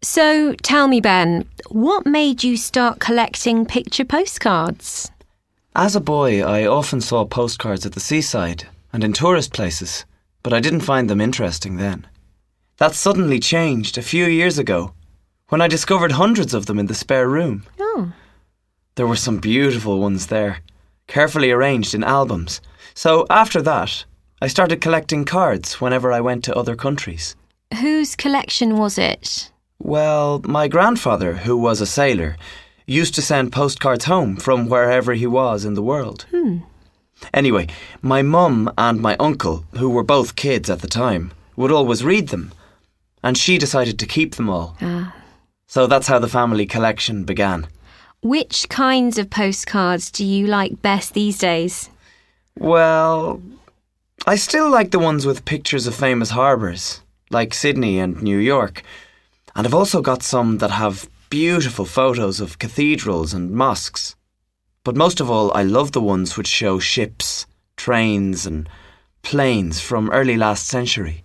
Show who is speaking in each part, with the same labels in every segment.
Speaker 1: So tell me, Ben, what made you start collecting picture postcards?
Speaker 2: As a boy, I often saw postcards at the seaside and in tourist places, but I didn't find them interesting then. That suddenly changed a few years ago when I discovered hundreds of them in the spare room.
Speaker 1: Oh.
Speaker 2: There were some beautiful ones there, carefully arranged in albums. So after that, I started collecting cards whenever I went to other countries.
Speaker 1: Whose collection was it?
Speaker 2: Well, my grandfather, who was a sailor, used to send postcards home from wherever he was in the world. Anyway, my mum and my uncle, who were both kids at the time, would always read them, and she decided to keep them all. So that's how the family collection began.
Speaker 1: Which kinds of postcards do you like best these days?
Speaker 2: Well, I still like the ones with pictures of famous harbours, like Sydney and New York. And I've also got some that have beautiful photos of cathedrals and mosques. But most of all, I love the ones which show ships, trains and planes from early last century.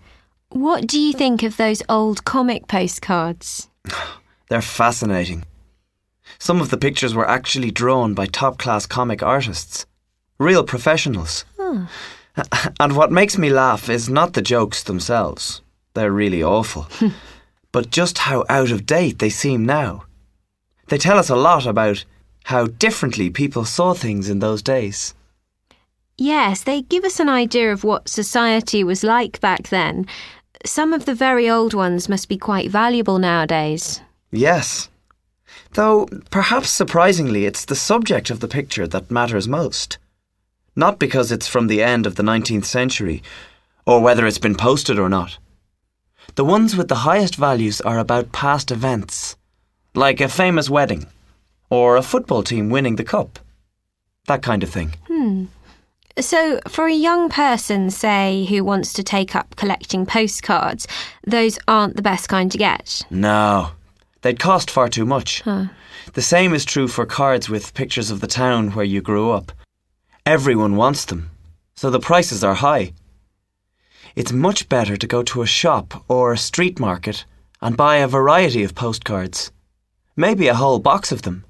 Speaker 1: What do you think of those old comic postcards?
Speaker 2: They're fascinating. Some of the pictures were actually drawn by top-class comic artists. Real professionals. And what makes me laugh is not the jokes themselves. They're really awful. But just how out of date they seem now. They tell us a lot about how differently people saw things in those days.
Speaker 1: Yes, they give us an idea of what society was like back then. Some of the very old ones must be quite valuable nowadays.
Speaker 2: Yes. Though, perhaps surprisingly, it's the subject of the picture that matters most. Not because it's from the end of the 19th century, or whether it's been posted or not. The ones with the highest values are about past events, like a famous wedding, or a football team winning the cup. That kind of thing.
Speaker 1: So, for a young person, say, who wants to take up collecting postcards, those aren't the best kind to get?
Speaker 2: No, they'd cost far too much. The same is true for cards with pictures of the town where you grew up. Everyone wants them, so the prices are high. It's much better to go to a shop or a street market and buy a variety of postcards. Maybe a whole box of them.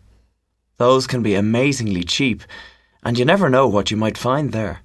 Speaker 2: Those can be amazingly cheap, and you never know what you might find there.